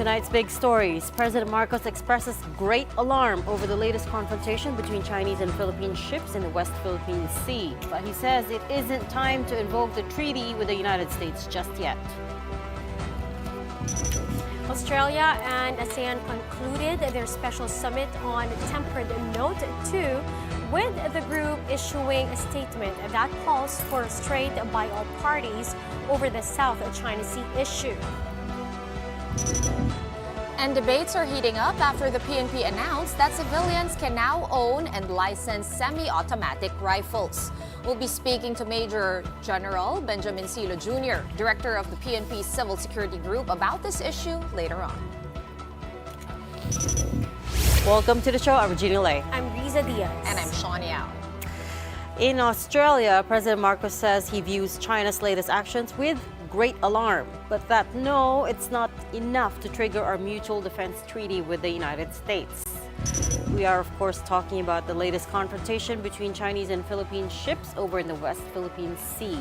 tonight's big stories. President Marcos expresses great alarm over the latest confrontation between Chinese and Philippine ships in the West Philippine Sea. But he says it isn't time to invoke the treaty with the United States just yet. Australia and ASEAN concluded their special summit on tempered note 2, with the group issuing a statement that calls for restraint by all parties over the South China Sea issue. And debates are heating up after the PNP announced that civilians can now own and license semi-automatic rifles. We'll be speaking to Major General Benjamin Silo Jr., Director of the PNP Civil Security Group, about this issue later on. Welcome to the show. I'm Regina Lay. I'm Riza Diaz. And I'm Shawnee Yao. In Australia, President Marcos says he views China's latest actions with great alarm, but that no, it's not enough to trigger our mutual defense treaty with the United States. We are, of course, talking about the latest confrontation between Chinese and Philippine ships over in the West Philippine Sea.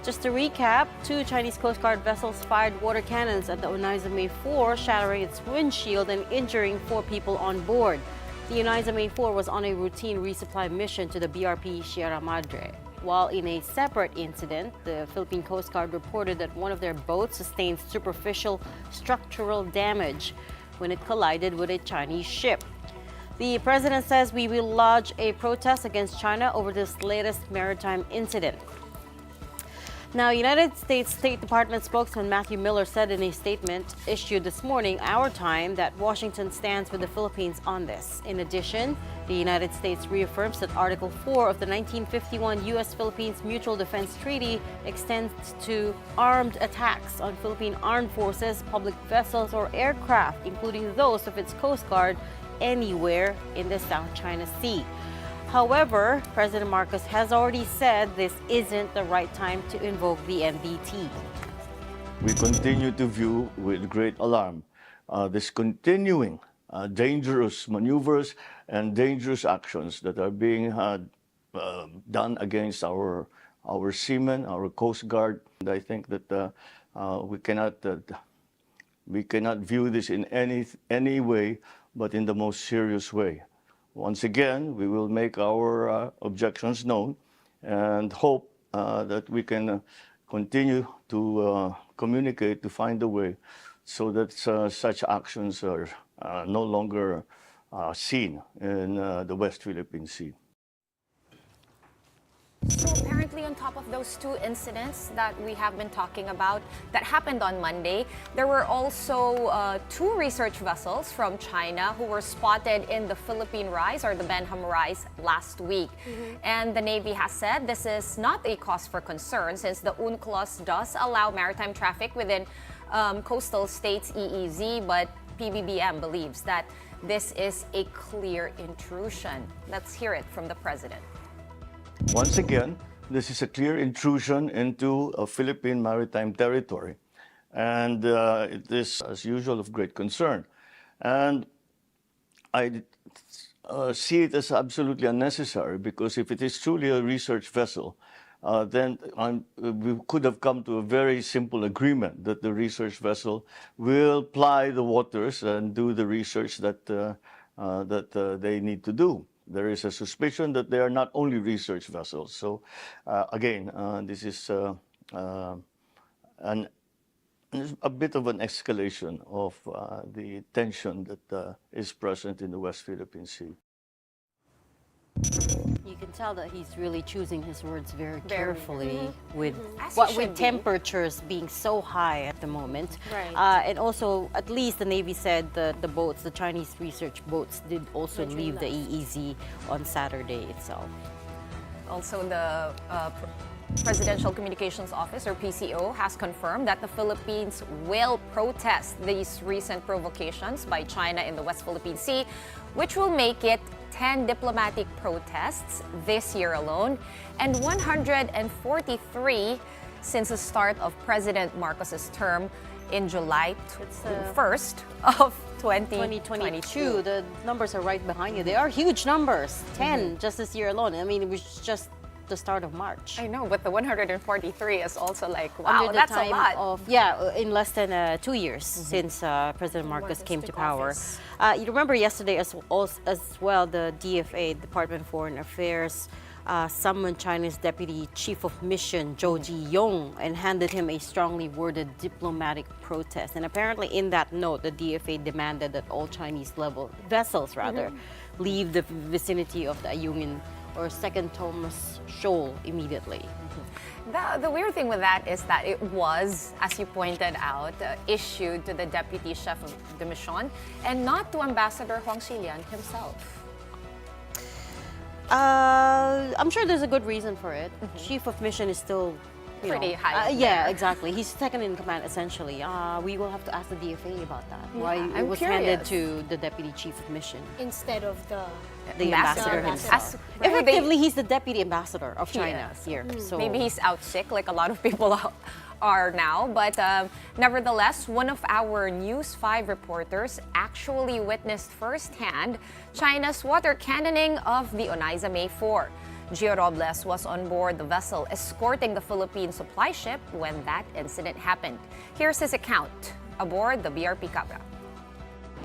Just to recap, 2 Chinese Coast Guard vessels fired water cannons at the Onizame 4, shattering its windshield and injuring 4 people on board. The Onizame 4 was on a routine resupply mission to the BRP Sierra Madre. While in a separate incident, the Philippine Coast Guard reported that one of their boats sustained superficial structural damage when it collided with a Chinese ship. The president says we will lodge a protest against China over this latest maritime incident. Now, United States State Department spokesman Matthew Miller said in a statement issued this morning, our time, that Washington stands with the Philippines on this. In addition, the United States reaffirms that Article 4 of the 1951 U.S.-Philippines Mutual Defense Treaty extends to armed attacks on Philippine armed forces, public vessels, or aircraft, including those of its Coast Guard, anywhere in the South China Sea. However, President Marcos has already said this isn't the right time to invoke the MDT. We continue to view with great alarm this continuing dangerous maneuvers and dangerous actions that are being done against our seamen, our Coast Guard. And I think that we cannot view this in any way but in the most serious way. Once again, we will make our objections known and hope that we can continue to communicate to find a way so that such actions are no longer seen in the West Philippine Sea. So apparently, on top of those 2 incidents that we have been talking about that happened on Monday, there were also 2 research vessels from China who were spotted in the Philippine Rise or the Benham Rise last week. And the Navy has said this is not a cause for concern since the UNCLOS does allow maritime traffic within coastal states EEZ, but PBBM believes that this is a clear intrusion. Let's hear it from the President. Once again, this is a clear intrusion into a Philippine maritime territory. And it is, as usual, of great concern. And I see it as absolutely unnecessary because if it is truly a research vessel, then we could have come to a very simple agreement that the research vessel will ply the waters and do the research that they need to do. There is a suspicion that they are not only research vessels. So again, this is a bit of an escalation of the tension that is present in the West Philippine Sea. You can tell that he's really choosing his words very carefully with temperatures being so high at the moment. Right. And also, at least the Navy said the boats, the Chinese research boats, did also leave the EEZ on Saturday itself. Also, the Presidential Communications Office, or PCO, has confirmed that the Philippines will protest these recent provocations by China in the West Philippine Sea, which will make it 10 diplomatic protests this year alone and 143 since the start of President Marcos's term in July 1st of 2022. The numbers are right behind you. They are huge numbers, 10 just this year alone. I mean, it was just the start of March. I know, but the 143 is also like, Under wow, the that's a time lot. of in less than 2 years since President Marcos came to took power. office. You remember yesterday as well, the DFA, Department of Foreign Affairs, summoned China's Deputy Chief of Mission, Zhou Ziyong, and handed him a strongly worded diplomatic protest. And apparently in that note, the DFA demanded that all Chinese vessels leave the vicinity of the Ayungin or Second Thomas Shoal immediately. The weird thing with that is that it was, as you pointed out, issued to the Deputy Chef of the Mission and not to Ambassador Huang Xilian himself. I'm sure there's a good reason for it. Chief of Mission is still Pretty high up yeah, there. exactly. He's second in command, essentially. We will have to ask the DFA about that. Why I'm it was handed curious. to the Deputy Chief of Mission. Instead of the The ambassador ambassador. himself. If they- Effectively, he's the deputy ambassador of China Yes. here. So Maybe he's out sick, like a lot of people are now. But nevertheless, one of our News 5 reporters actually witnessed firsthand China's water cannoning of the Oneida May 4. Gio Robles was on board the vessel escorting the Philippine supply ship when that incident happened. Here's his account aboard the BRP Cabra.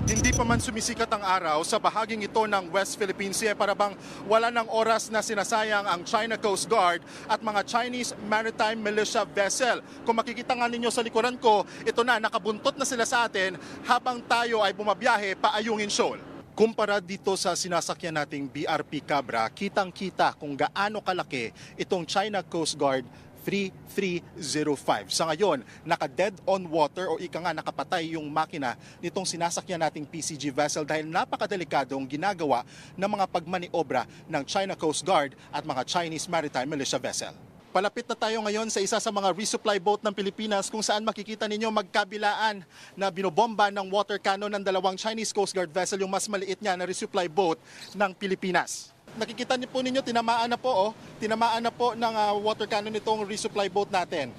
Hindi pa man sumisikat ang araw sa bahaging ito ng West Philippine Sea para bang wala ng oras na sinasayang ang China Coast Guard at mga Chinese Maritime Militia vessel. Kung makikita nga ninyo sa likuran ko, ito na, nakabuntot na sila sa atin habang tayo ay bumabiyahe pa Ayungin Shoal. Kumpara dito sa sinasakyan nating BRP Cabra, kitang-kita kung gaano kalaki itong China Coast Guard 3305. Sa ngayon, naka-dead on water o ika nga nakapatay yung makina nitong sinasakyan nating PCG vessel dahil napakadelikadong ginagawa ng mga pagmaniobra ng China Coast Guard at mga Chinese Maritime Militia vessel. Palapit na tayo ngayon sa isa sa mga resupply boat ng Pilipinas kung saan makikita ninyo magkabilaan na binobomba ng water cannon ng dalawang Chinese Coast Guard vessel, yung mas maliit niya na resupply boat ng Pilipinas. Nakikita niyo po ninyo, tinamaan na po ng water cannon itong resupply boat natin.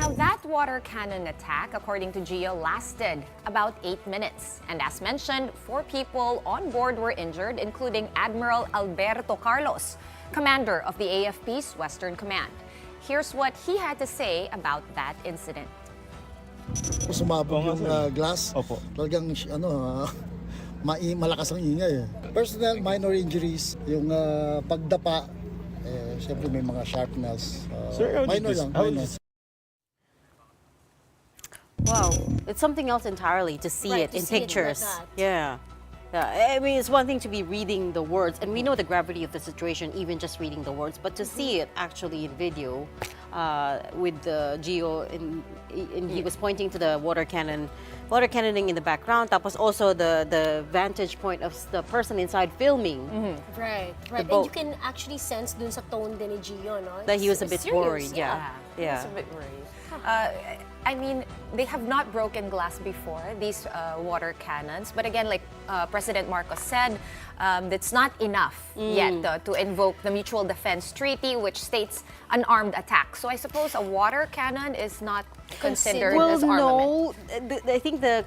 Now, that water cannon attack, according to Gio, lasted about 8 minutes. And as mentioned, 4 people on board were injured, including Admiral Alberto Carlos, commander of the AFP's Western Command. Here's what he had to say about that incident. Sumabog yung glass. Opo. Talagang malakas ang ingay. Personal minor injuries, yung pagdapa, syempre may mga sharpness. Sir, Minor lang. Minor. wow, it's something else entirely to see Right, it to in see it like pictures. that. Yeah. I mean, it's one thing to be reading the words, and we know the gravity of the situation, even just reading the words, but to see it actually in video with the Geo, and he was pointing to the water cannoning in the background. That was also the vantage point of the person inside filming. Right. And boat. you can actually sense dun sa tone din ni Gio, no? That he was a It's bit serious, worried, yeah. It's a bit worried. I mean, they have not broken glass before, these water cannons. But again, like President Marcos said, it's not enough yet to invoke the Mutual Defense Treaty, which states an armed attack. So I suppose a water cannon is not considered Well, as armament. no. I think the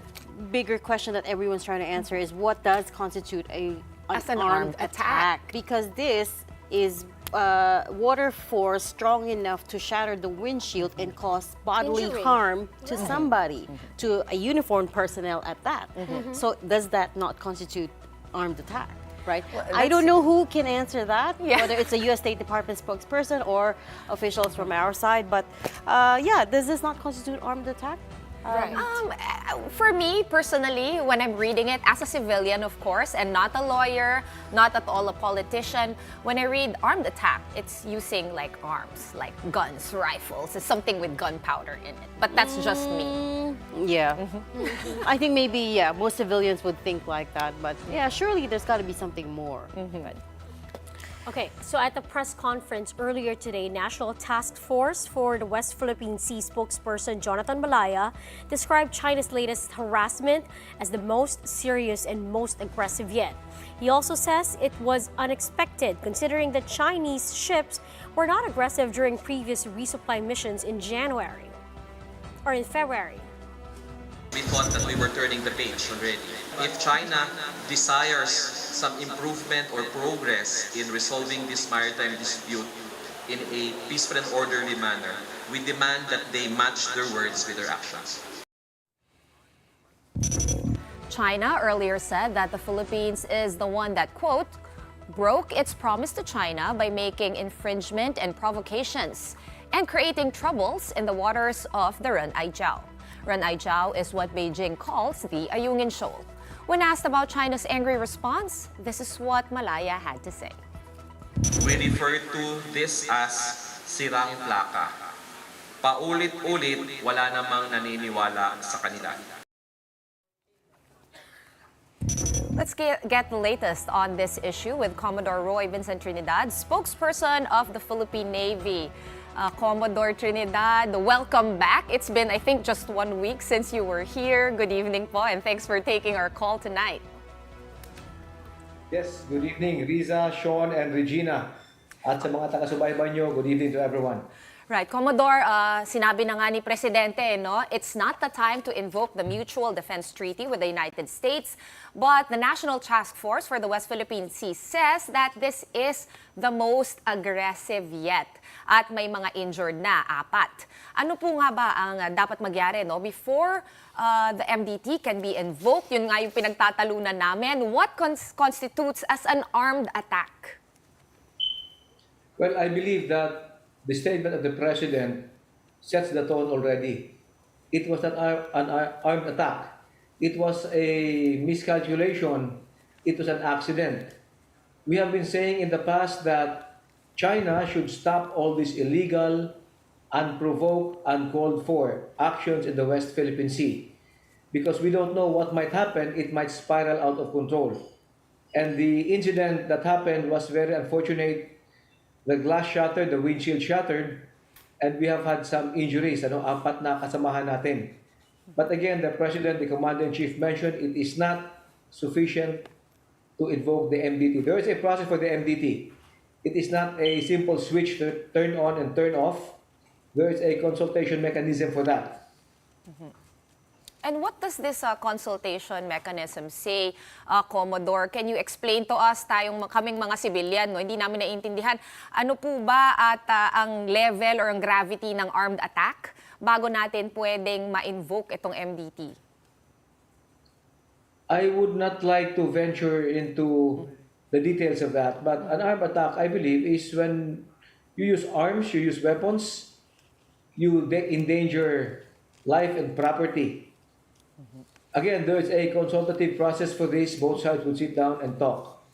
bigger question that everyone's trying to answer is what does constitute an armed attack? Because this is water force strong enough to shatter the windshield and cause bodily Injury. harm to somebody, to a uniformed personnel at that. So does that not constitute armed attack? Right? I don't know who can answer that, whether it's a U.S. State Department spokesperson or officials from our side, but does this not constitute armed attack? Right. For me, personally, when I'm reading it, as a civilian, of course, and not a lawyer, not at all a politician, when I read armed attack, it's using like arms, like guns, rifles. It's something with gunpowder in it. But that's just me. Yeah. I think maybe, most civilians would think like that, but surely there's got to be something more. But Okay, so at the press conference earlier today, National Task Force for the West Philippine Sea spokesperson Jonathan Malaya described China's latest harassment as the most serious and most aggressive yet. He also says it was unexpected considering that Chinese ships were not aggressive during previous resupply missions in January or in February. We thought that we were turning the page already. If China desires some improvement or progress in resolving this maritime dispute in a peaceful and orderly manner, we demand that they match their words with their actions. China earlier said that the Philippines is the one that, quote, broke its promise to China by making infringement and provocations and creating troubles in the waters of the Ren'ai-Jiao. Ren'ai-Jiao is what Beijing calls the Ayungin Shoal. When asked about China's angry response, this is what Malaya had to say. We refer to this as sirang plaka. Paulit-ulit, wala namang naniniwala sa kanila. Let's get the latest on this issue with Commodore Roy Vincent Trinidad, spokesperson of the Philippine Navy. Commodore Trinidad, welcome back. It's been, I think, just 1 week since you were here. Good evening po, and thanks for taking our call tonight. Yes, good evening, Riza, Sean, and Regina. At sa mga taga-subaybay nyo, good evening to everyone. Right, Commodore, sinabi na nga ni Presidente, no, it's not the time to invoke the Mutual Defense Treaty with the United States, but the National Task Force for the West Philippine Sea says that this is the most aggressive yet. At may mga injured na, 4. Ano po nga ba ang dapat magyari, no, before the MDT can be invoked? Yun nga yung pinagtatalunan namin. What constitutes as an armed attack? Well, I believe that the statement of the President sets the tone already. It was not an armed attack. It was a miscalculation. It was an accident. We have been saying in the past that China should stop all these illegal, unprovoked, uncalled for actions in the West Philippine Sea. Because we don't know what might happen, it might spiral out of control. And the incident that happened was very unfortunate. The glass shattered, the windshield shattered, and we have had some injuries, 4 na kasamahan natin. But again, the President, the Commander-in-Chief mentioned it is not sufficient to invoke the MDT. There is a process for the MDT. It is not a simple switch to turn on and turn off. There is a consultation mechanism for that. And what does this consultation mechanism say, Commodore? Can you explain to us, kaming mga civilian, no, hindi namin naiintindihan, ano po ba at ang level or ang gravity ng armed attack bago natin pwedeng ma-invoke itong MDT? I would not like to venture into the details of that, but an armed attack, I believe, is when you use arms, you use weapons, you endanger life and property. Again, there is a consultative process for this. Both sides would sit down and talk.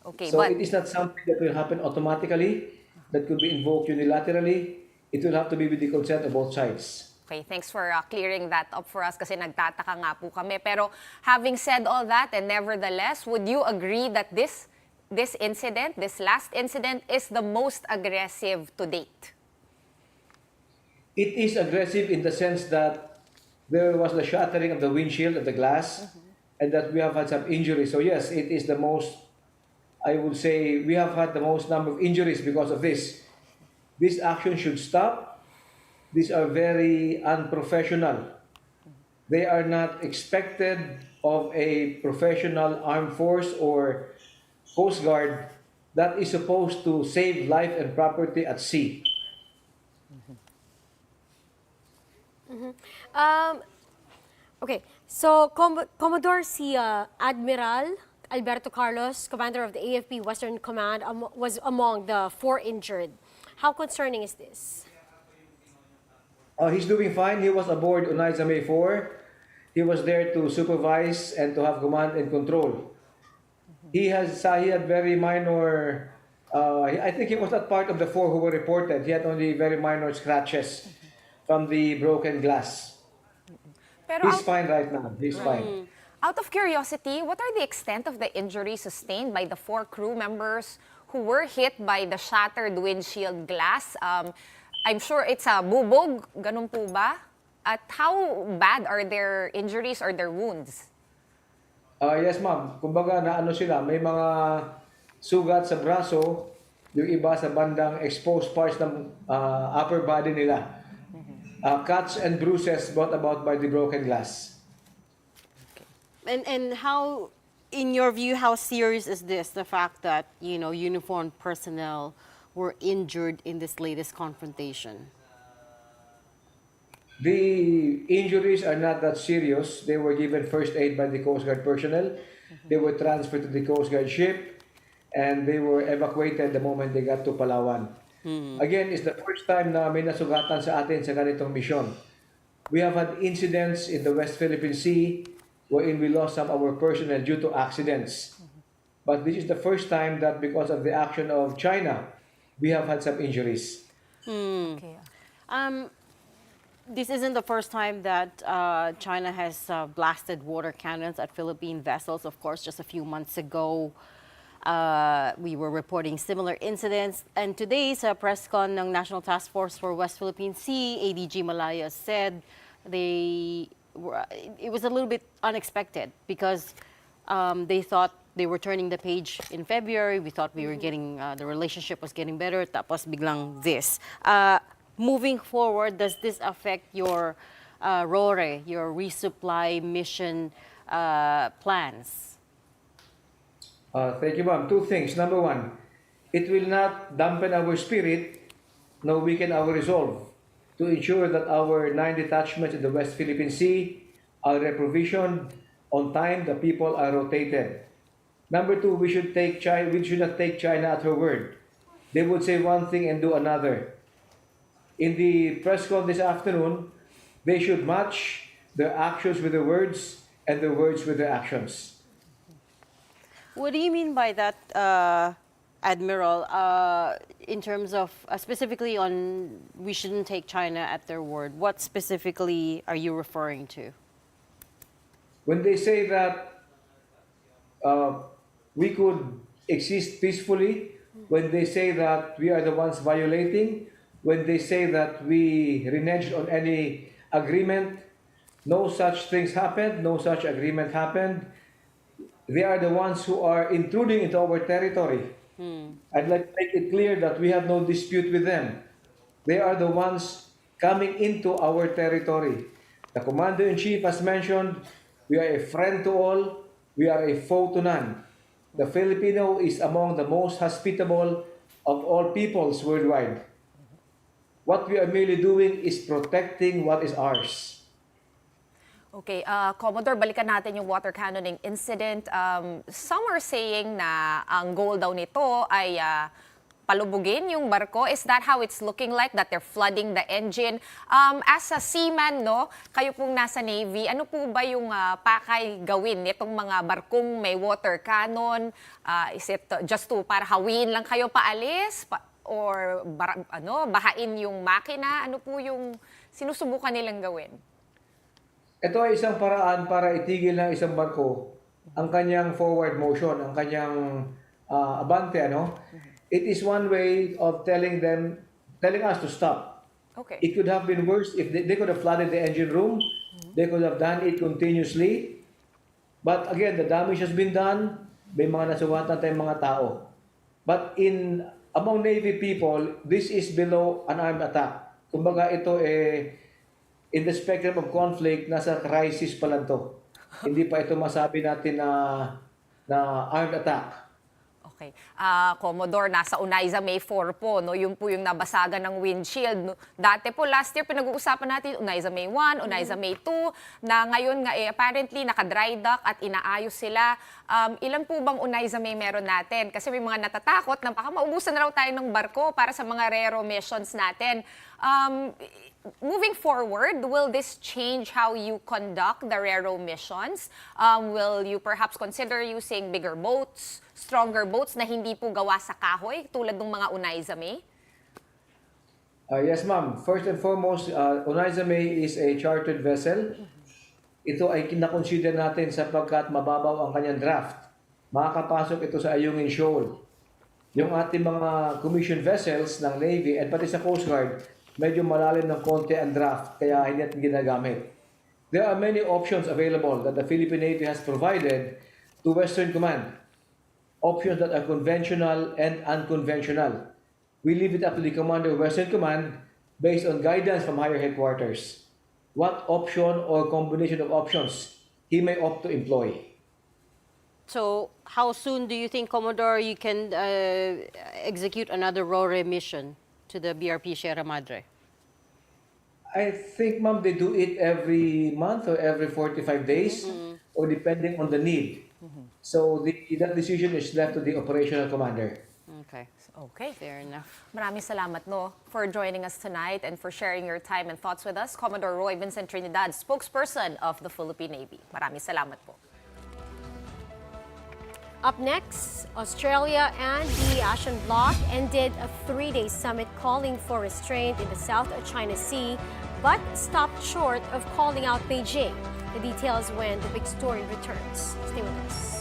Okay, So but it is not something that will happen automatically, that could be invoked unilaterally. It will have to be with the consent of both sides. okay, thanks for clearing that up for us kasi nagtataka nga po kami. Pero having said all that, and nevertheless, would you agree that this incident, this last incident, is the most aggressive to date? It is aggressive in the sense that there was the shattering of the windshield of the glass, and that we have had some injuries. So yes, it is the most, I would say, we have had the most number of injuries because of this. This action should stop. These are very unprofessional. They are not expected of a professional armed force or Coast Guard that is supposed to save life and property at sea. Okay, so Commodore, si Admiral Alberto Carlos, commander of the AFP Western Command, was among the 4 injured. How concerning is this? He's doing fine. He was aboard Unaiza May 4. He was there to supervise and to have command and control. He had very minor, I think he was not part of the 4 who were reported. He had only very minor scratches from the broken glass. Pero He's fine right now. He's fine. out of curiosity, what are the extent of the injuries sustained by the 4 crew members who were hit by the shattered windshield glass? I'm sure it's a bubog, ganun po ba? At how bad are their injuries or their wounds? Yes, ma'am. Kumbaga, naano sila, may mga sugat sa braso, yung iba sa bandang exposed parts ng upper body nila. Cuts and bruises brought about by the broken glass. And how In your view, how serious is this? The fact that, uniformed personnel were injured in this latest confrontation? The injuries are not that serious. They were given first aid by the Coast Guard personnel. They were transferred to the Coast Guard ship and they were evacuated the moment they got to Palawan. Again, it's the first time na may nasugatan sa atin sa ganitong misyon. We have had incidents in the West Philippine Sea wherein we lost some of our personnel due to accidents. But this is the first time that because of the action of China, we have had some injuries. Okay. This isn't the first time that China has blasted water cannons at Philippine vessels. Of course, just a few months ago, we were reporting similar incidents. And today's press con ng National Task Force for West Philippine Sea, ADG Malaya, said it was a little bit unexpected because they thought they were turning the page in February. We thought we were getting, the relationship was getting better. Tapos biglang this. Moving forward, does this affect your RORE, your resupply mission plans? Thank you, ma'am. Two things. Number one, it will not dampen our spirit nor weaken our resolve to ensure that our 9 detachments in the West Philippine Sea are reprovisioned on time, the people are rotated. Number two, we should not take China at her word. They would say one thing and do another. In the press con this afternoon, they should match their actions with their words and their words with their actions. What do you mean by that, Admiral, in terms of specifically on we shouldn't take China at their word? What specifically are you referring to? When they say that we could exist peacefully, when they say that we are the ones violating, when they say that we reneged on any agreement, no such things happened, no such agreement happened. They are the ones who are intruding into our territory. I'd like to make it clear that we have no dispute with them. They are the ones coming into our territory. The Commander-in-Chief has mentioned, we are a friend to all, we are a foe to none. The Filipino is among the most hospitable of all peoples worldwide. What we are merely doing is protecting what is ours. Okay, Commodore, balikan natin yung water cannoning incident. Some are saying na ang goal daw nito ay palubugin yung barko. Is that how it's looking like, that they're flooding the engine? As a seaman, no, kayo pong nasa Navy, ano po ba yung pakay gawin nitong mga barkong may water cannon? Is it just para hawin lang kayo paalis? Or bahain yung makina? Ano po yung sinusubukan nilang gawin? Ito ay isang paraan para itigil ng isang barko ang kanyang forward motion, ang kanyang abante, ano? It is one way of telling us to stop. Okay. It could have been worse if they could have flooded the engine room. They could have done it continuously. But again, the damage has been done. May mga nasugatan tayong mga tao. But among Navy people, this is below an armed attack. Kumbaga ito in the spectrum of conflict, nasa crisis pa lang to. Hindi pa ito masabi natin na armed attack. Okay. Commodore, nasa Unaiza May 4 po, no? Yun po yung nabasagan ng windshield. No? Dati po, last year, pinag-uusapan natin Unaiza May 1, Unaiza May 2, na ngayon nga apparently naka-dry dock at inaayos sila. Ilan po bang Unaiza May meron natin? Kasi may mga natatakot na baka maubusan na raw tayo ng barko para sa mga rero missions natin. Moving forward, will this change how you conduct the RERO missions? Will you perhaps consider using bigger boats, stronger boats na hindi po gawa sa kahoy, tulad ng mga Unaiza May? Yes, ma'am. First and foremost, Unaiza May is a chartered vessel. Ito ay kinakonsider natin sapagkat mababaw ang kanyang draft. Makakapasok ito sa Ayungin Shoal. Yung ating mga commissioned vessels ng Navy at pati sa Coast Guard, medyo malalim ng konti ang draft, kaya hindi natin ginagamit. There are many options available that the Philippine Navy has provided to Western Command. Options that are conventional and unconventional. We leave it up to the Commander of Western Command based on guidance from higher headquarters. What option or combination of options he may opt to employ. So how soon do you think, Commodore, you can execute another RORE mission to the BRP Sierra Madre? I think, ma'am, they do it every month or every 45 days, or depending on the need. So that decision is left to the operational commander. Okay, Okay. fair enough. Maraming salamat, no, for joining us tonight and for sharing your time and thoughts with us. Commodore Roy Vincent Trinidad, spokesperson of the Philippine Navy. Maraming salamat po. Up next, Australia and the ASEAN bloc ended a 3-day summit calling for restraint in the South China Sea, but stopped short of calling out Beijing. The details when the big story returns. Stay with us.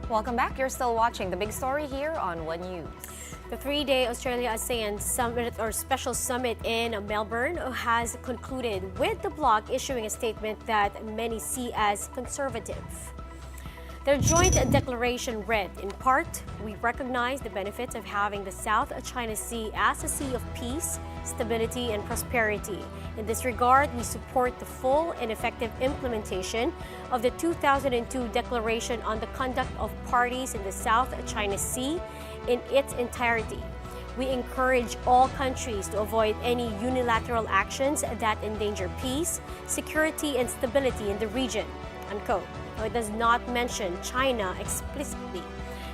Welcome back. You're still watching The Big Story here on One News. The 3-day Australia-ASEAN Summit or Special Summit in Melbourne has concluded with the bloc issuing a statement that many see as conservative. Their joint declaration read, in part, we recognize the benefits of having the South China Sea as a sea of peace, stability, and prosperity. In this regard, we support the full and effective implementation of the 2002 Declaration on the Conduct of Parties in the South China Sea in its entirety. We encourage all countries to avoid any unilateral actions that endanger peace, security, and stability in the region, unquote. Now, it does not mention China explicitly.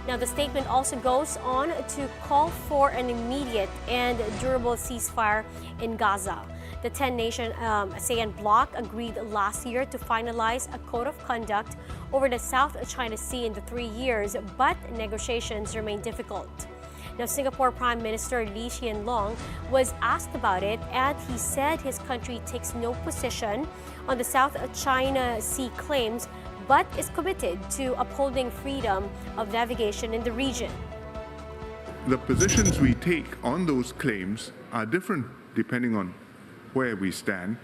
Now, the statement also goes on to call for an immediate and durable ceasefire in Gaza. The 10-nation ASEAN bloc agreed last year to finalize a code of conduct over the South China Sea in the 3 years, but negotiations remain difficult. Now, Singapore Prime Minister Lee Hsien Loong was asked about it, and he said his country takes no position on the South China Sea claims, but is committed to upholding freedom of navigation in the region. The positions we take on those claims are different depending on where we stand,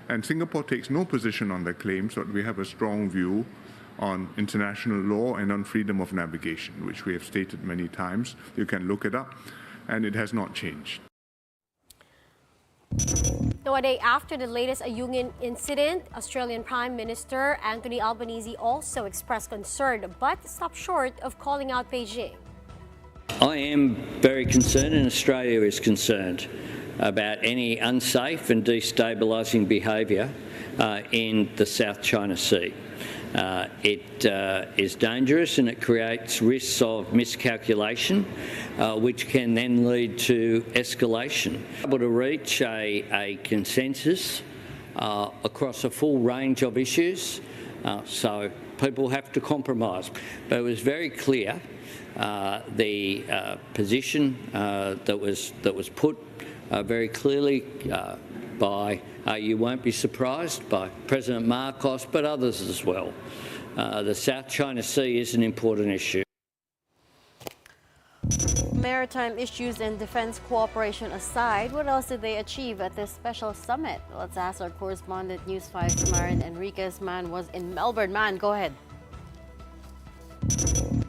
and Singapore takes no position on the claims, but we have a strong view on international law and on freedom of navigation, which we have stated many times. You can look it up, and it has not changed. Now, a day after the latest Ayungin incident, Australian Prime Minister Anthony Albanese also expressed concern, but stopped short of calling out Beijing. I am very concerned, and Australia is concerned about any unsafe and destabilising behaviour in the South China Sea. It is dangerous, and it creates risks of miscalculation, which can then lead to escalation. Able to reach a consensus across a full range of issues, so people have to compromise. But it was very clear the position that was put very clearly by, you won't be surprised, by President Marcos, but others as well. The South China Sea is an important issue. Maritime issues and defense cooperation aside, what else did they achieve at this special summit? Let's ask our correspondent, News 5's Marin Enriquez. Man was in Melbourne. Man, go ahead.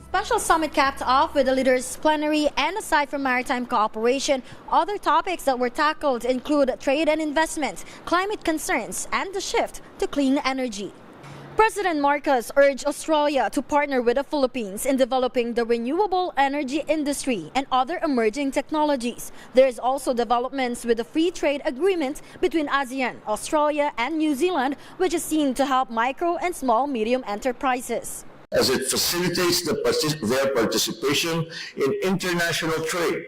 Special summit capped off with the leaders' plenary, and aside from maritime cooperation, other topics that were tackled include trade and investment, climate concerns, and the shift to clean energy. President Marcos urged Australia to partner with the Philippines in developing the renewable energy industry and other emerging technologies. There is also developments with the free trade agreement between ASEAN, Australia, and New Zealand, which is seen to help micro and small-medium enterprises, as it facilitates their participation in international trade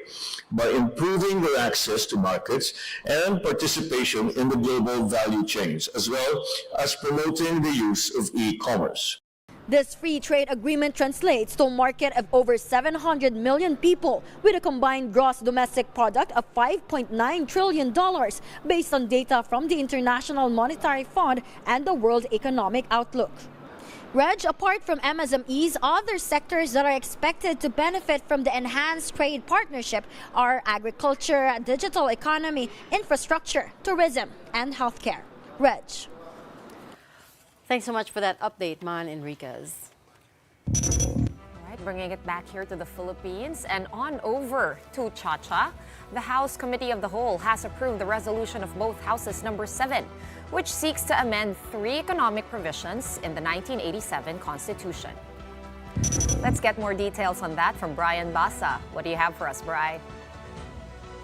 by improving their access to markets and participation in the global value chains, as well as promoting the use of e-commerce. This free trade agreement translates to a market of over 700 million people with a combined gross domestic product of $5.9 trillion based on data from the International Monetary Fund and the World Economic Outlook. Reg, apart from MSMEs, other sectors that are expected to benefit from the enhanced trade partnership are agriculture, digital economy, infrastructure, tourism, and healthcare. Reg. Thanks so much for that update, Man Enriquez. All right, bringing it back here to the Philippines and on over to Chacha. The House Committee of the Whole has approved the resolution of both Houses number 7, which seeks to amend 3 economic provisions in the 1987 Constitution. Let's get more details on that from Brian Basa. What do you have for us, Bri?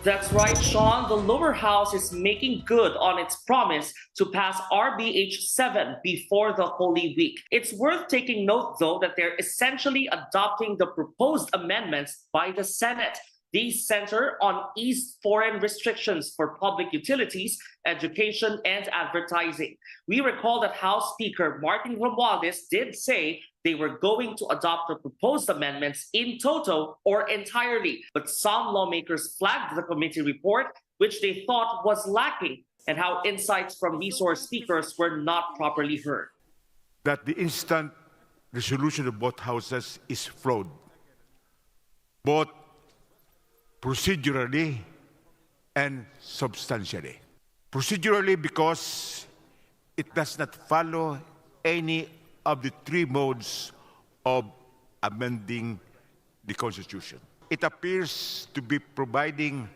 That's right, Sean. The lower house is making good on its promise to pass RBH 7 before the Holy Week. It's worth taking note, though, that they're essentially adopting the proposed amendments by the Senate. These center on eased foreign restrictions for public utilities, education, and advertising. We recall that House Speaker Martin Romualdez did say they were going to adopt the proposed amendments in toto or entirely, but some lawmakers flagged the committee report, which they thought was lacking, and how insights from resource speakers were not properly heard. That the instant resolution of both houses is flawed, both procedurally and substantially. Procedurally because it does not follow any of the 3 modes of amending the Constitution. It appears to be providing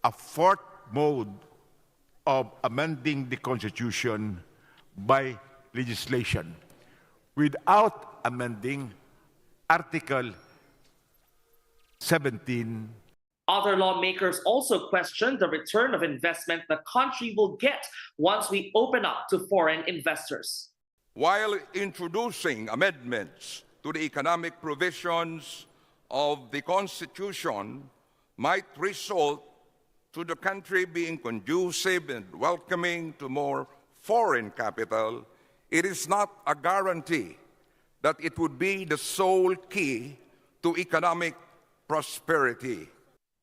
a 4th mode of amending the Constitution by legislation without amending Article 17. Other lawmakers also questioned the return of investment the country will get once we open up to foreign investors. While introducing amendments to the economic provisions of the Constitution might result to the country being conducive and welcoming to more foreign capital, it is not a guarantee that it would be the sole key to economic prosperity.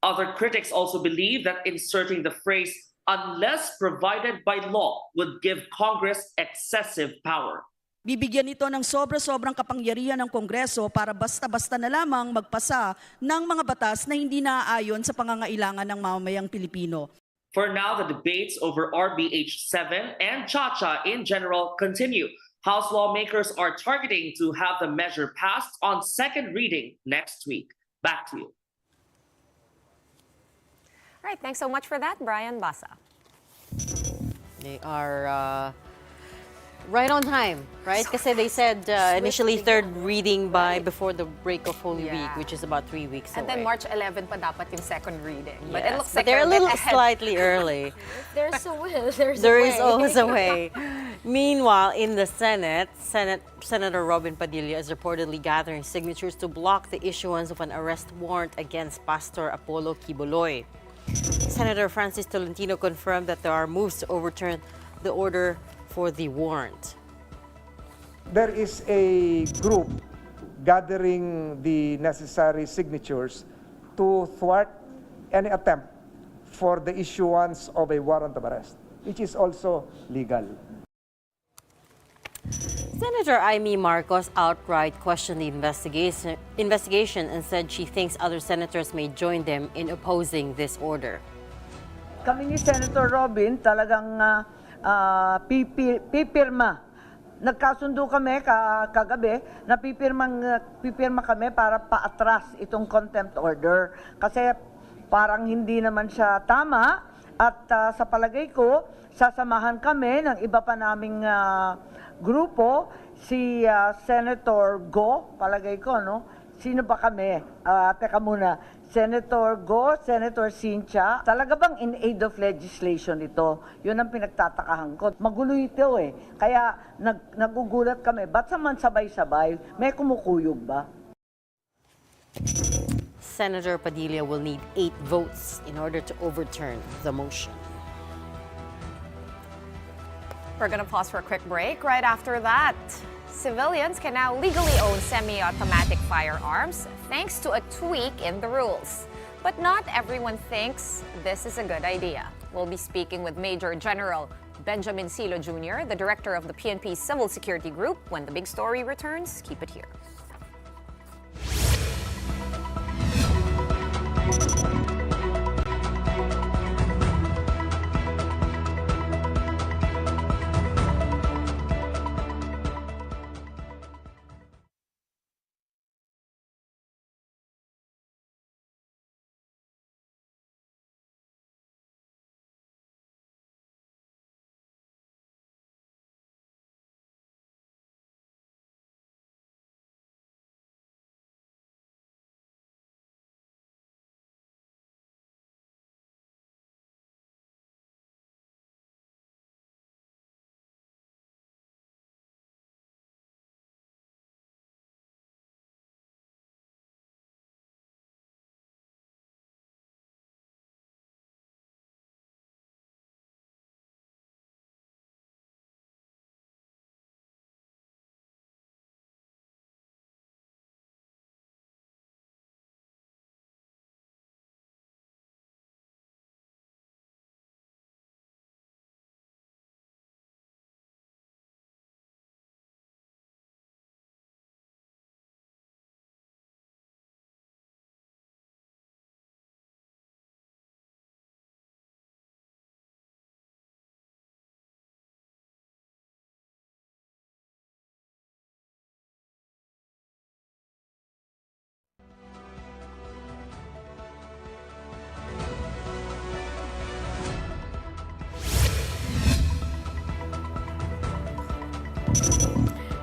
Other critics also believe that inserting the phrase "unless provided by law" would give Congress excessive power. Bibigyan ito ng sobra-sobrang kapangyarihan ng Kongreso para basta-basta na lamang magpasa ng mga batas na hindi naaayon sa pangangailangan ng mamamayang Pilipino. For now, the debates over RBH 7 and Chacha in general continue. House lawmakers are targeting to have the measure passed on 2nd reading next week. Back to you. All right, thanks so much for that, Brian Basa. They are right on time, right? Kasi they said initially 3rd reading by before the break of Holy Week, which is about 3 weeks and away. then March 11 pa dapat yung 2nd reading. But it Yes, looks but like they're a little ahead. slightly early. There's a will. There's There a is way. always a way. Meanwhile, in the Senate, Senator Robin Padilla is reportedly gathering signatures to block the issuance of an arrest warrant against Pastor Apollo Quiboloy. Senator Francis Tolentino confirmed that there are moves to overturn the order for the warrant. There is a group gathering the necessary signatures to thwart any attempt for the issuance of a warrant of arrest, which is also legal. Senator Amy Marcos outright questioned the investigation and said she thinks other senators may join them in opposing this order. Kami ni Senator Robin talagang pipirma. Nagkasundo kami kagabi na pipirma kami para paatras itong contempt order. Kasi parang hindi naman siya tama at sa palagay ko, sasamahan kami ng iba pa naming grupo, si Senator Go, palagay ko, no? Sino ba kami? Teka muna, Senator Go, Senator Cynthia, talaga bang in aid of legislation ito? Yun ang pinagtatakahan ko. Magulo ito eh. Kaya nagugulat kami, ba't naman sabay-sabay? May kumukuyog ba? Senator Padilla will need 8 votes in order to overturn the motion. We're going to pause for a quick break. Right after that, civilians can now legally own semi-automatic firearms thanks to a tweak in the rules. But not everyone thinks this is a good idea. We'll be speaking with Major General Benjamin Silo Jr., the director of the PNP Civil Security Group. When the big story returns, keep it here.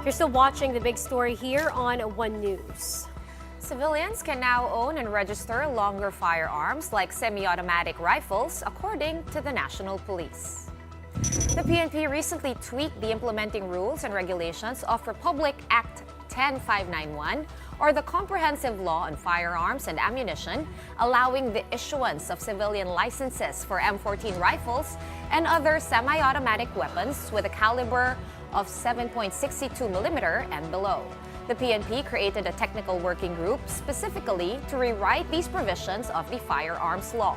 You're still watching the big story here on One News. Civilians can now own and register longer firearms like semi-automatic rifles, according to the National Police. The PNP recently tweaked the implementing rules and regulations of Republic Act 10591, or the Comprehensive Law on Firearms and Ammunition, allowing the issuance of civilian licenses for M14 rifles and other semi-automatic weapons with a caliber of 7.62 millimeter and below. The PNP created a technical working group specifically to rewrite these provisions of the firearms law.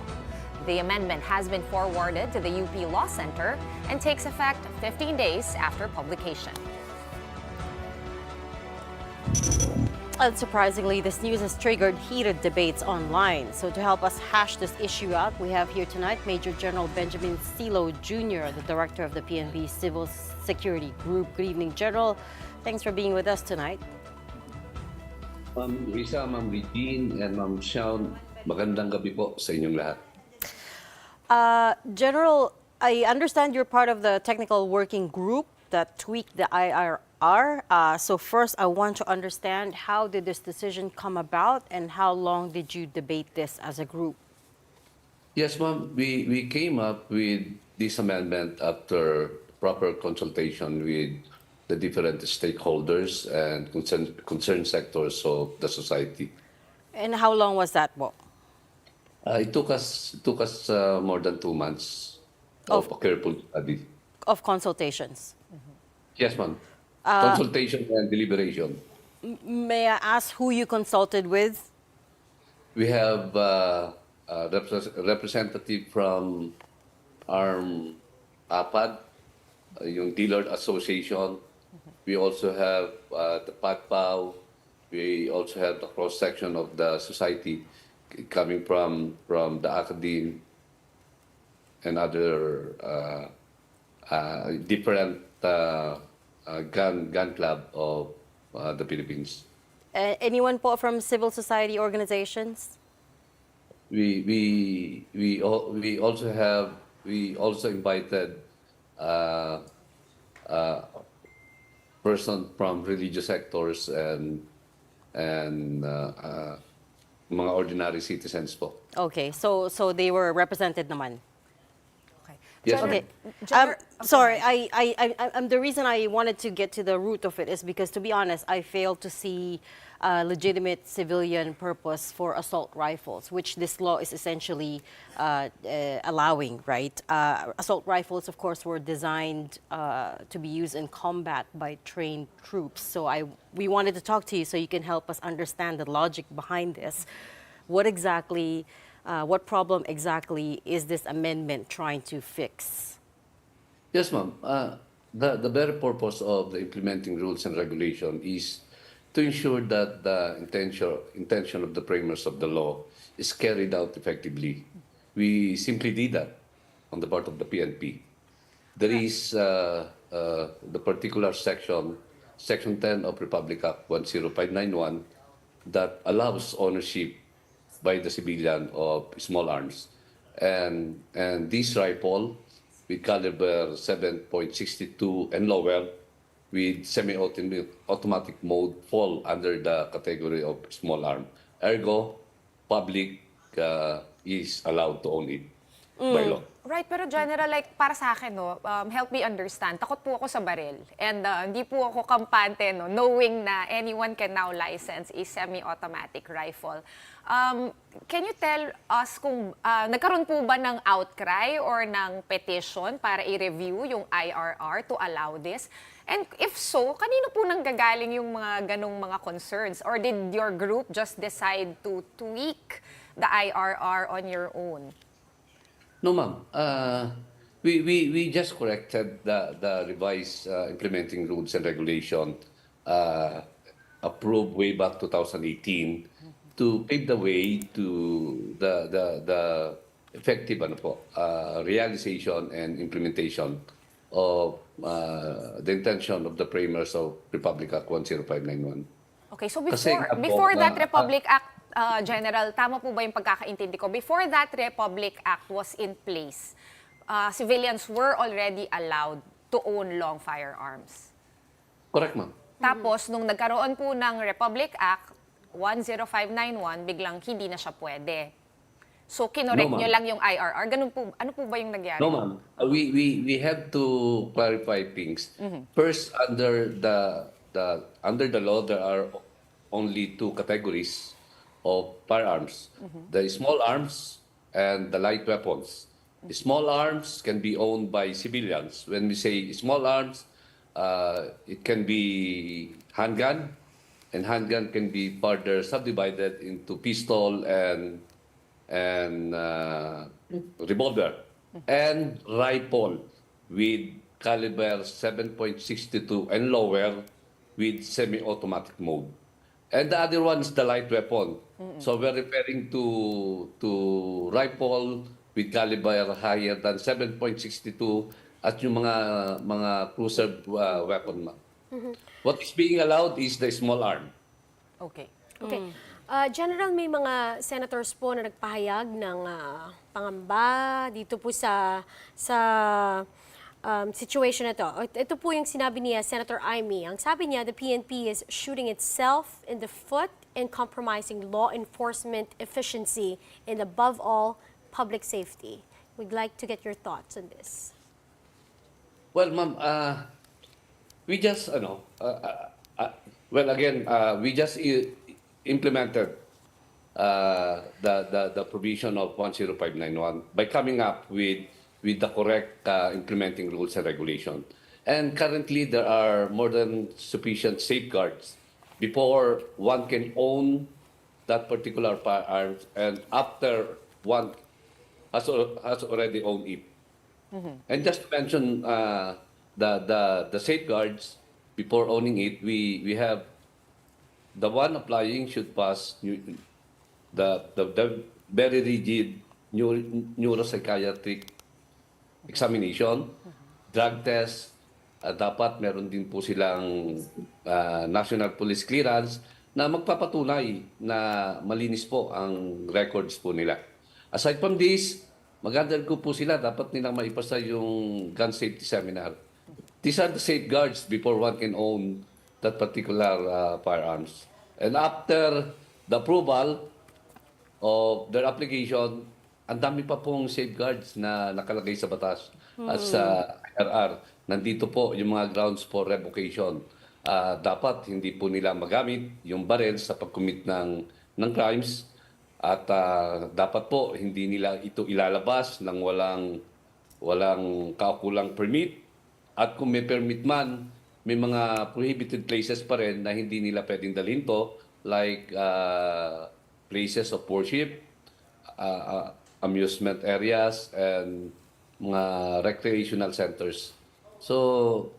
The amendment has been forwarded to the UP Law Center and takes effect 15 days after publication. Unsurprisingly, this news has triggered heated debates online. So to help us hash this issue out, we have here tonight Major General Benjamin Silo Jr., the director of the PNP Civil Security Group. Good evening, General. Thanks for being with us tonight. Ma'am Risa, Ma'am Regine, and Ma'am Shaun, magandang gabi po sa inyong lahat. General, I understand you're part of the technical working group that tweaked the IRR. So first, I want to understand, how did this decision come about and how long did you debate this as a group? Yes, ma'am, we came up with this amendment after proper consultation with the different stakeholders and concerned sectors of the society. And how long was that, Bo? It took us more than 2 months of a careful study. Of consultations? Yes, ma'am. Consultation and deliberation. May I ask who you consulted with? We have a representative from APAD, yung Dealer Association. We also have the PAGPAW. We also have the cross-section of the society coming from the academe and other different gun club of the Philippines. Anyone po from civil society organizations? We also invited person from religious sectors and mga ordinary citizens po. Okay, so they were represented naman. Yes, Okay. Sorry, the reason I wanted to get to the root of it is because, to be honest, I failed to see a legitimate civilian purpose for assault rifles, which this law is essentially allowing, right? Assault rifles, of course, were designed to be used in combat by trained troops. So we wanted to talk to you so you can help us understand the logic behind this. What problem exactly is this amendment trying to fix? Yes, ma'am. The very purpose of the implementing rules and regulation is to ensure that the intention of the framers of the law is carried out effectively. We simply did that on the part of the PNP. There is the particular Section 10 of Republic Act 10591 that allows ownership by the civilian of small arms. And this rifle with caliber 7.62 and lower with semi-automatic mode fall under the category of small arm. Ergo, public is allowed to own it by law. Right, pero General, like para sa akin, no, help me understand. Takot po ako sa baril. And hindi po ako kampante, no, knowing na anyone can now license a semi-automatic rifle. Can you tell us kung nagkaroon po ba ng outcry or ng petition para i-review yung IRR to allow this? And if so, kanino po nanggagaling yung mga ganong mga concerns? Or did your group just decide to tweak the IRR on your own? No, ma'am. We just corrected the revised implementing rules and regulation approved way back 2018 to pave the way to the effective realization and implementation of the intention of the framers of Republic Act 10591. Okay, so Kasi before that Republic Act, General, tama po ba yung pagkakaintindi ko? Before that Republic Act was in place, civilians were already allowed to own long firearms. Correct, ma'am. Tapos, nung nagkaroon po ng Republic Act 10591, biglang hindi na siya pwede. So, kinorek nyo lang yung IRR. Ganun po, ano po ba yung nangyari? No, ma'am. We have to clarify things. First, under the law, there are only two categories of firearms, the small arms and the light weapons. The small arms can be owned by civilians. When we say small arms, it can be handgun, and handgun can be further subdivided into pistol and revolver, and rifle with caliber 7.62 and lower with semi-automatic mode. And the other one is the light weapon. So we're referring to rifle with caliber higher than 7.62 at yung mga cruiser weapon. What is being allowed is the small arm. Okay. General, may mga senators po na nagpahayag ng pangamba dito po sa situation na to. Ito po yung sinabi niya, Senator Amy. Ang sabi niya, the PNP is shooting itself in the foot and compromising law enforcement efficiency and above all, public safety. We'd like to get your thoughts on this. Well, ma'am, we just, we just implemented the provision of 10591 by coming up with the correct implementing rules and regulation. And currently, there are more than sufficient safeguards before one can own that particular firearm, and after one has already owned it. And just to mention the safeguards before owning it, we have the one applying should pass the very rigid neuropsychiatric examination, drug test, dapat meron din po silang national police clearance na magpapatunay na malinis po ang records po nila. Aside from this, mag-undergo po sila, dapat nilang maipasa yung gun safety seminar. These are the safeguards before one can own that particular firearms. And after the approval of their application, ang dami pa pong safeguards na nakalagay sa batas at sa IRR. Nandito po yung mga grounds for revocation. Dapat hindi po nila magamit yung baril sa pag-commit ng crimes at dapat po hindi nila ito ilalabas ng walang kaukulang permit. At kung may permit man, may mga prohibited places pa rin na hindi nila pwedeng dalhin to, like places of worship, amusement areas, and mga recreational centers. So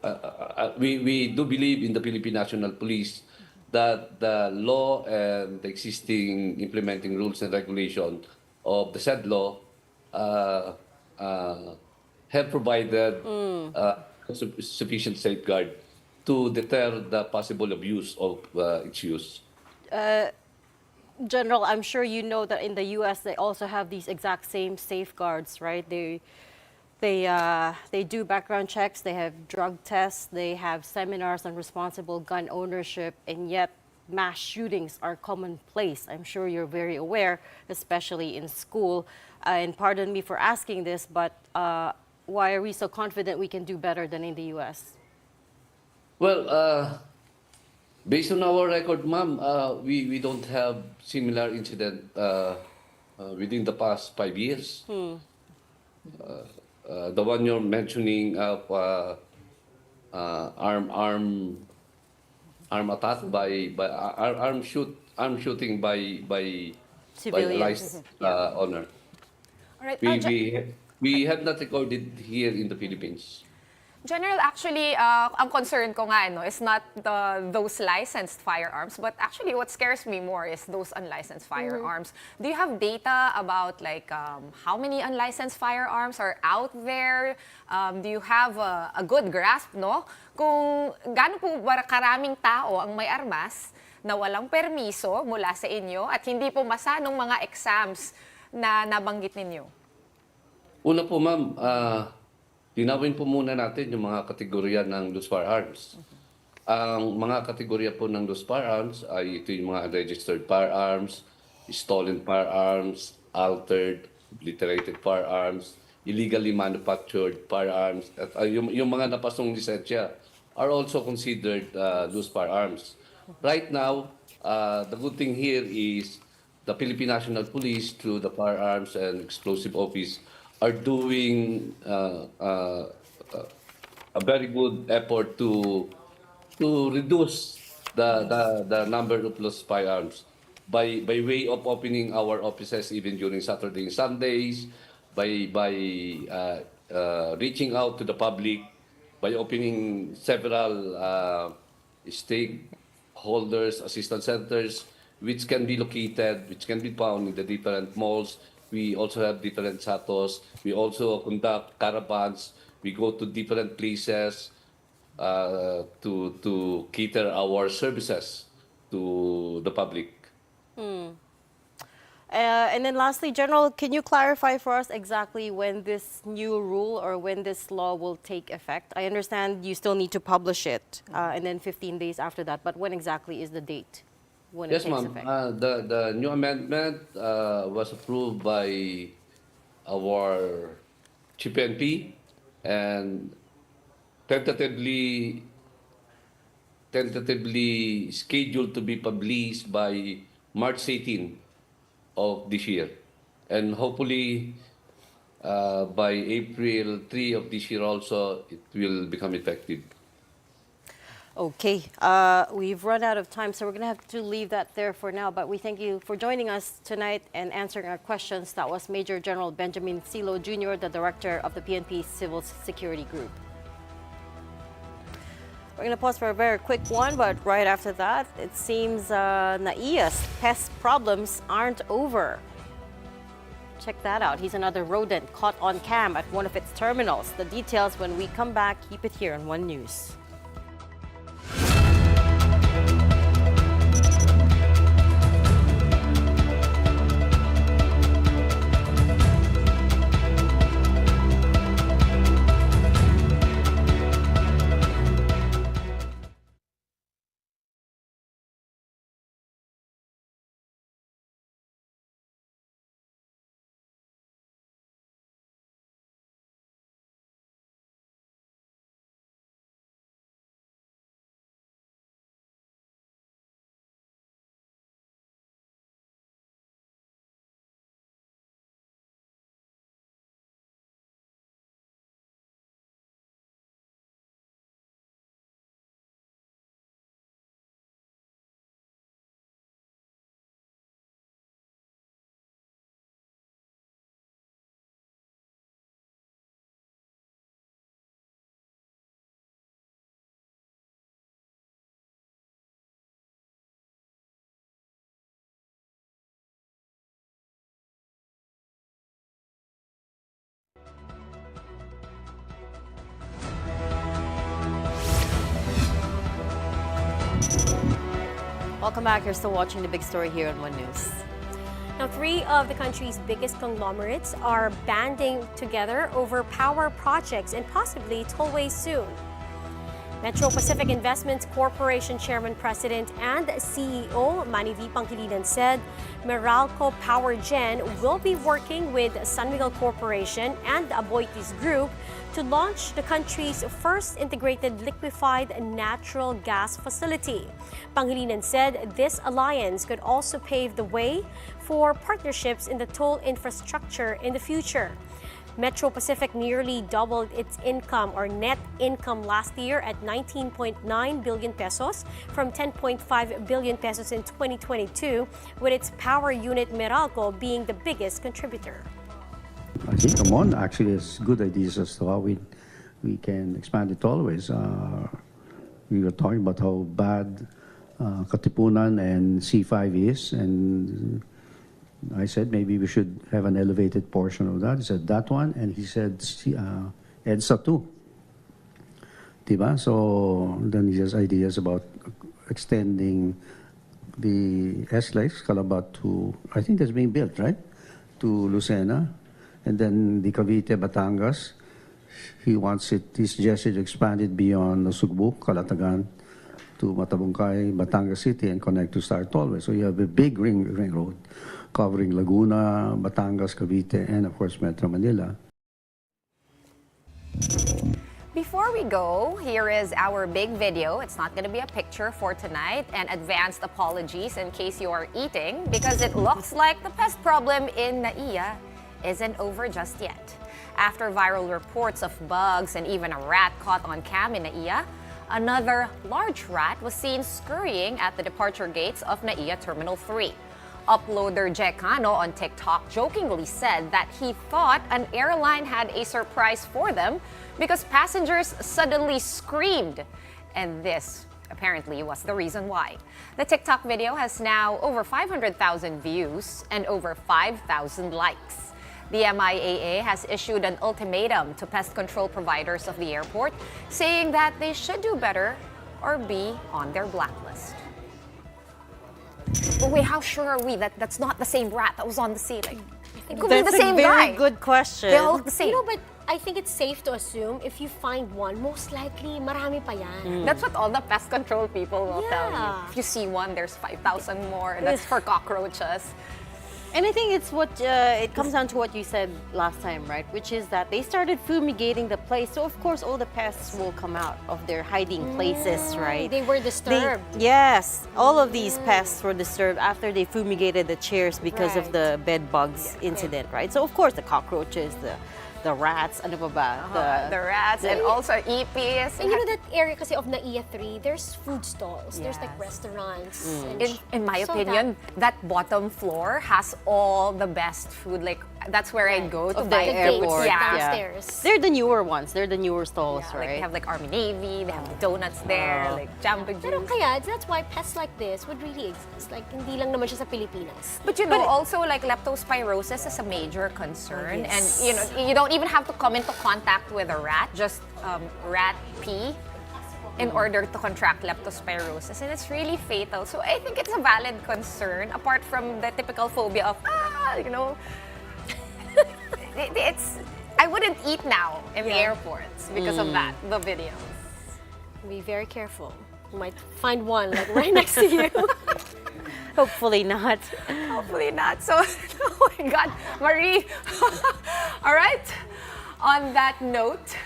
we do believe in the Philippine National Police that the law and the existing implementing rules and regulation of the said law have provided sufficient safeguard to deter the possible abuse of its use. General, I'm sure you know that in the U.S. they also have these exact same safeguards, right? They do background checks, they have drug tests, they have seminars on responsible gun ownership, and yet mass shootings are commonplace. I'm sure you're very aware, especially in school. And pardon me for asking this, but why are we so confident we can do better than in the U.S.? Well, based on our record, ma'am, we don't have similar incident within the past 5 years. The one you're mentioning of arm attack by arm shooting by licensed owner. All right. We have not recorded here in the Philippines. General, actually, ang concern ko nga is not those licensed firearms, but actually what scares me more is those unlicensed firearms. Do you have data about how many unlicensed firearms are out there? Do you have a good grasp, no? Kung gaano po karaming tao ang may armas na walang permiso mula sa inyo at hindi po masa ng mga exams na nabanggit ninyo? Una po, ma'am, linawin po muna natin yung mga kategorya ng loose firearms. Ang mga kategorya po ng loose firearms ay ito yung mga unregistered firearms, stolen firearms, altered, obliterated firearms, illegally manufactured firearms, at yung mga napasong lisensya are also considered loose firearms. Right now, the good thing here is the Philippine National Police through the Firearms and Explosive Office are doing a very good effort to reduce the number of lost firearms by way of opening our offices even during Saturday and Sundays, by reaching out to the public, by opening several stakeholders assistance centers which can be found in the different malls. We also have different satos. We also conduct caravans. We go to different places to cater our services to the public. And then lastly, General, can you clarify for us exactly when this new rule or when this law will take effect? I understand you still need to publish it and then 15 days after that, but when exactly is the date? When Yes, it takes ma'am. effect? The new amendment was approved by our Chief NP and tentatively scheduled to be published by March 18 of this year. And hopefully by April 3 of this year also, it will become effective. Okay, we've run out of time, so we're going to have to leave that there for now. But we thank you for joining us tonight and answering our questions. That was Major General Benjamin Silo Jr., the director of the PNP Civil Security Group. We're going to pause for a very quick one, but right after that, it seems Naiya's pest problems aren't over. Check that out. He's another rodent caught on cam at one of its terminals. The details when we come back. Keep it here on One News. Welcome back. You're still watching the big story here on One News. Now, 3 of the country's biggest conglomerates are banding together over power projects and possibly tollways soon. Metro Pacific Investments Corporation Chairman, President, and CEO Manny V. Pangilinan said Meralco Power Gen will be working with San Miguel Corporation and Aboitiz Group to launch the country's first integrated liquefied natural gas facility. Pangilinan said this alliance could also pave the way for partnerships in the toll infrastructure in the future. Metro Pacific nearly doubled its income or net income last year at 19.9 billion pesos from 10.5 billion pesos in 2022, with its power unit Meralco being the biggest contributor. I think Amon actually has good ideas as to how we can expand it always. We were talking about how bad Katipunan and C5 is, and I said maybe we should have an elevated portion of that. He said that one, and he said EDSA too. Diba? So then he has ideas about extending the S-Lex, Calabat to, I think that's being built, right? To Lucena. And then the Cavite, Batangas. He wants it, he suggested to expand it beyond Sugbuk, Calatagan, to Matabungkay, Batangas City, and connect to Star Tollway. So you have a big ring road covering Laguna, Batangas, Cavite, and of course Metro Manila. Before we go, here is our big video. It's not going to be a picture for tonight, and advanced apologies in case you are eating, because it looks like the pest problem in Naiya isn't over just yet. After viral reports of bugs and even a rat caught on cam in Naiya, another large rat was seen scurrying at the departure gates of Naiya Terminal 3. Uploader Jecano on TikTok jokingly said that he thought an airline had a surprise for them because passengers suddenly screamed. And this apparently was the reason why. The TikTok video has now over 500,000 views and over 5,000 likes. The MIAA has issued an ultimatum to pest control providers of the airport, saying that they should do better or be on their blacklist. But wait, how sure are we that that's not the same rat that was on the scene? Like, it could be the same guy. That's a very good question. They all look the same. You know, but I think it's safe to assume if you find one, most likely marami pa yan. That's what all the pest control people will tell you. If you see one, there's 5,000 more. That's for cockroaches. And I think it's what it comes down to what you said last time, right? Which is that they started fumigating the place, so of course all the pests will come out of their hiding places, right? They were disturbed. Yes, all of these pests were disturbed after they fumigated the chairs because of the bed bugs incident, right? So of course the cockroaches, the the rats, ano pa ba? The rats and also ipis. And you know that area kasi of Naiya 3, there's food stalls, there's like Yes. restaurants. And In my so opinion, that bottom floor has all the best food. Like, that's where I go to Of the buy airport. foods. Yeah. downstairs. They're the newer ones. They're the newer stalls, Yeah, like right? they have like Army Navy, they have the donuts there, like Jamba Pero Juice. kaya, that's why pests like this would really exist. Like, hindi lang naman siya sa Pilipinas. But you know, also like leptospirosis is a major concern, yes. and you know, you don't even have to come into contact with a rat, just rat pee in order to contract leptospirosis, and it's really fatal. So I think it's a valid concern, apart from the typical phobia of you know, it's. I wouldn't eat now in the airports because of that, the videos. Be very careful. You might find one like right next to you. Hopefully not. Hopefully not. So, oh my God, Marie. All right. On that note,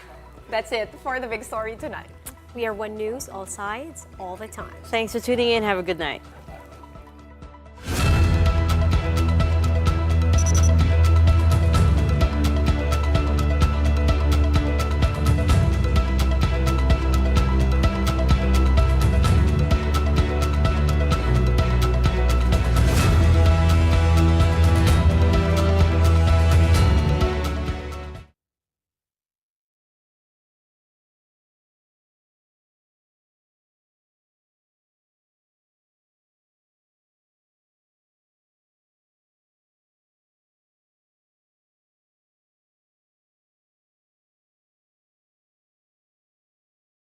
that's it for the big story tonight. We are One News, all sides, all the time. Thanks for tuning in. Have a good night.